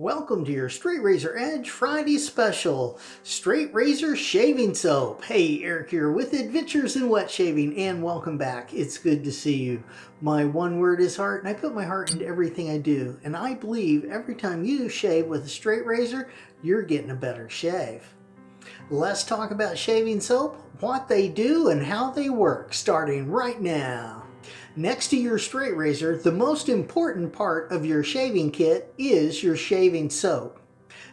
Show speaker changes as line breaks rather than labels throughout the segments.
Welcome to your Straight Razor Edge Friday special, Straight Razor Shaving Soap. Hey, Eric here with Adventures in Wet Shaving, and welcome back. It's good to see you. My one word is heart, and I put my heart into everything I do. And I believe every time you shave with a straight razor, you're getting a better shave. Let's talk about shaving soap, what they do, and how they work, starting right now. Next to your straight razor, the most important part of your shaving kit is your shaving soap.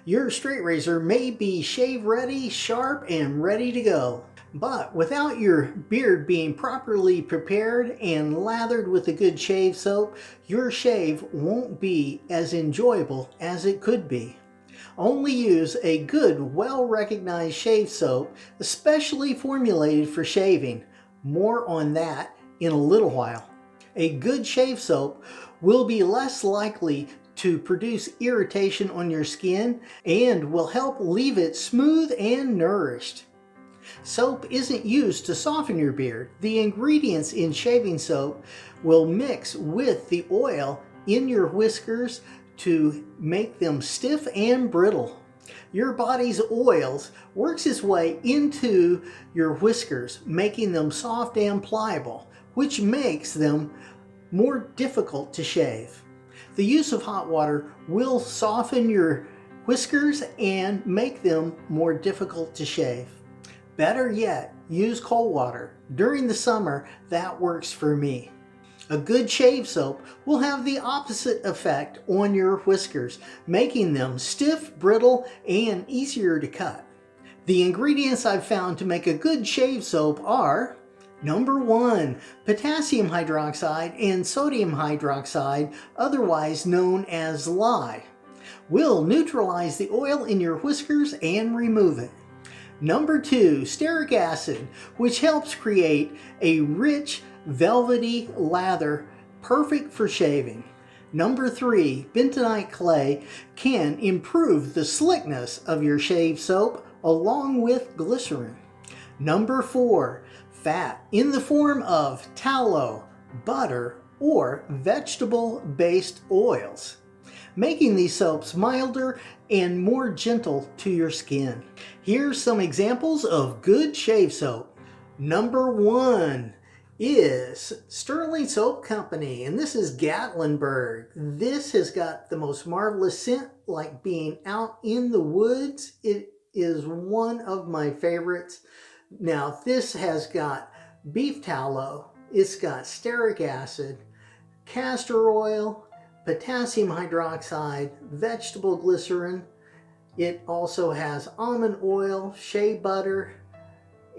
Your straight razor may be shave ready, sharp, and ready to go. But without your beard being properly prepared and lathered with a good shave soap, your shave won't be as enjoyable as it could be. Only use a good, well-recognized shave soap, especially formulated for shaving. More on that in a little while. A good shave soap will be less likely to produce irritation on your skin and will help leave it smooth and nourished. Soap isn't used to soften your beard. The ingredients in shaving soap will mix with the oil in your whiskers to make them stiff and brittle. Your body's oils works its way into your whiskers, making them soft and pliable, which makes them more difficult to shave. The use of hot water will soften your whiskers and make them more difficult to shave. Better yet, use cold water. During the summer, that works for me. A good shave soap will have the opposite effect on your whiskers, making them stiff, brittle, and easier to cut. The ingredients I've found to make a good shave soap are: Number 1, potassium hydroxide and sodium hydroxide, otherwise known as lye, will neutralize the oil in your whiskers and remove it. Number 2, stearic acid, which helps create a rich, velvety lather perfect for shaving. Number 3, bentonite clay can improve the slickness of your shave soap along with glycerin. Number 4, fat in the form of tallow, butter, or vegetable-based oils, making these soaps milder and more gentle to your skin. Here's some examples of good shave soap. Number 1 is Sterling Soap Company, and this is Gatlinburg. This has got the most marvelous scent, like being out in the woods. It is one of my favorites. Now, this has got beef tallow, it's got stearic acid, castor oil, potassium hydroxide, vegetable glycerin. It also has almond oil, shea butter,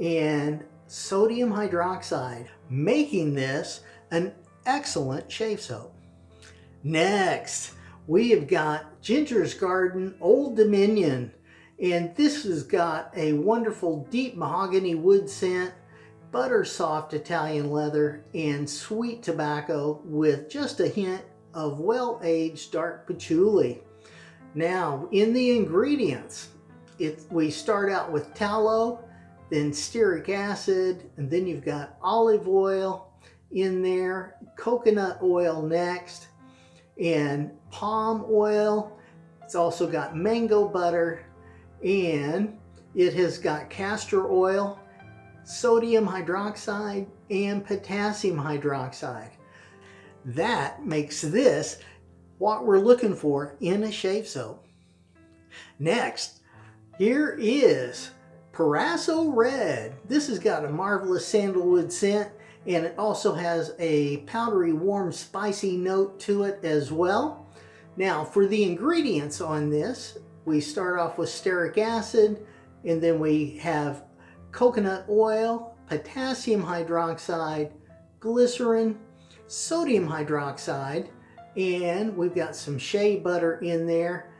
and sodium hydroxide, making this an excellent shave soap. Next, we have got Ginger's Garden Old Dominion. And this has got a wonderful deep mahogany wood scent, butter soft Italian leather, and sweet tobacco with just a hint of well-aged dark patchouli. Now, in the ingredients, we start out with tallow, then stearic acid, and then you've got olive oil in there, coconut oil next, and palm oil. It's also got mango butter, and it has got castor oil, sodium hydroxide, and potassium hydroxide. That makes this what we're looking for in a shave soap. Next, here is Proraso Red. This has got a marvelous sandalwood scent, and it also has a powdery, warm, spicy note to it as well. Now, for the ingredients on this, we start off with stearic acid, and then we have coconut oil, potassium hydroxide, glycerin, sodium hydroxide, and we've got some shea butter in there.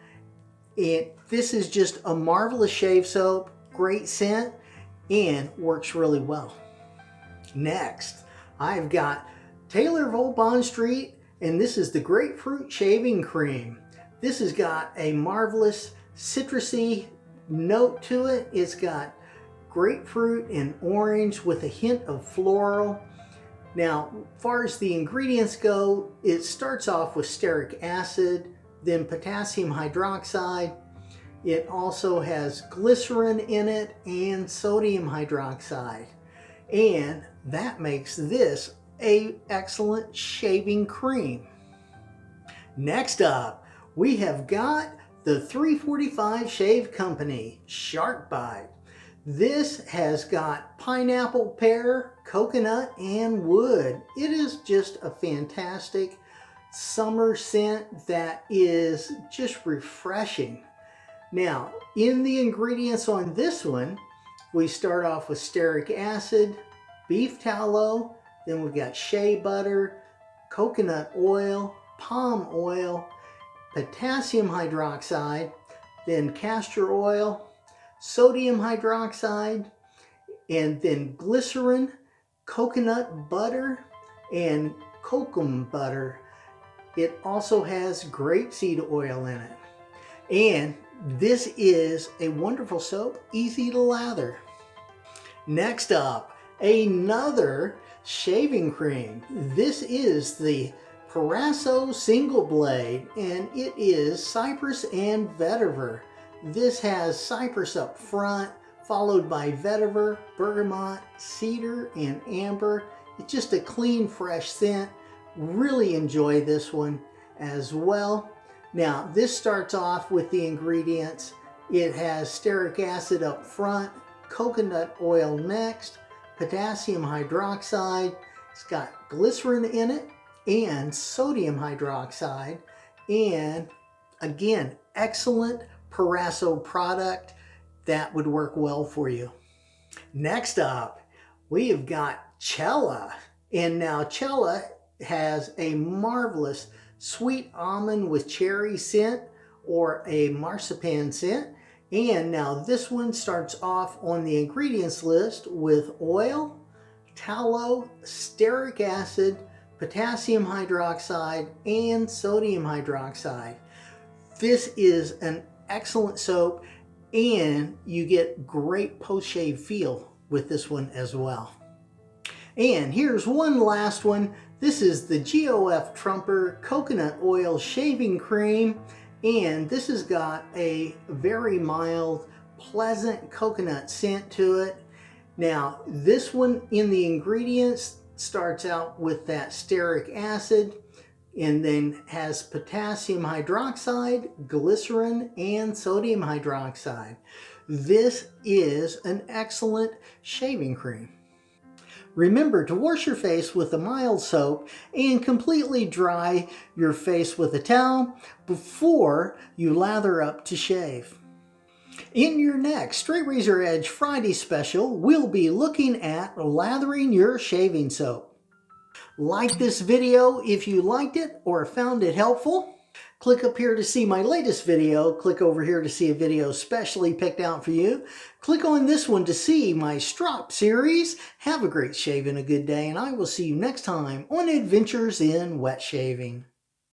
This is just a marvelous shave soap, great scent, and works really well. Next, I've got Taylor Vauban Street, and this is the Grapefruit Shaving Cream. This has got a marvelous citrusy note to it. It's got grapefruit and orange with a hint of floral. Now, as far as the ingredients go, it starts off with stearic acid, then potassium hydroxide. It also has glycerin in it and sodium hydroxide. And that makes this an excellent shaving cream. Next up, we have got the 345 Shave Company Shark Bite. This has got pineapple, pear, coconut, and wood. It is just a fantastic summer scent that is just refreshing. Now, in the ingredients on this one, we start off with stearic acid, beef tallow, then we've got shea butter, coconut oil, palm oil, potassium hydroxide, then castor oil, sodium hydroxide, and then glycerin, coconut butter, and kokum butter. It also has grapeseed oil in it. And this is a wonderful soap, easy to lather. Next up, another shaving cream. This is the Proraso Single Blade, and it is cypress and vetiver. This has cypress up front, followed by vetiver, bergamot, cedar, and amber. It's just a clean, fresh scent. Really enjoy this one as well. Now, this starts off with the ingredients. It has stearic acid up front, coconut oil next, potassium hydroxide. It's got glycerin in it and sodium hydroxide. And again, excellent Proraso product that would work well for you. Next up, we have got Cella. And now Cella has a marvelous sweet almond with cherry scent or a marzipan scent. And now this one starts off on the ingredients list with oil, tallow, stearic acid, potassium hydroxide, and sodium hydroxide. This is an excellent soap, and you get great post-shave feel with this one as well. And here's one last one. This is the GOF Trumper Coconut Oil Shaving Cream, and this has got a very mild, pleasant coconut scent to it. Now, this one in the ingredients starts out with that stearic acid and then has potassium hydroxide, glycerin, and sodium hydroxide. This is an excellent shaving cream. Remember to wash your face with a mild soap and completely dry your face with a towel before you lather up to shave. In your next Straight Razor Edge Friday special, we'll be looking at lathering your shaving soap. Like this video if you liked it or found it helpful. Click up here to see my latest video. Click over here to see a video specially picked out for you. Click on this one to see my Strop series. Have a great shave and a good day, and I will see you next time on Adventures in Wet Shaving.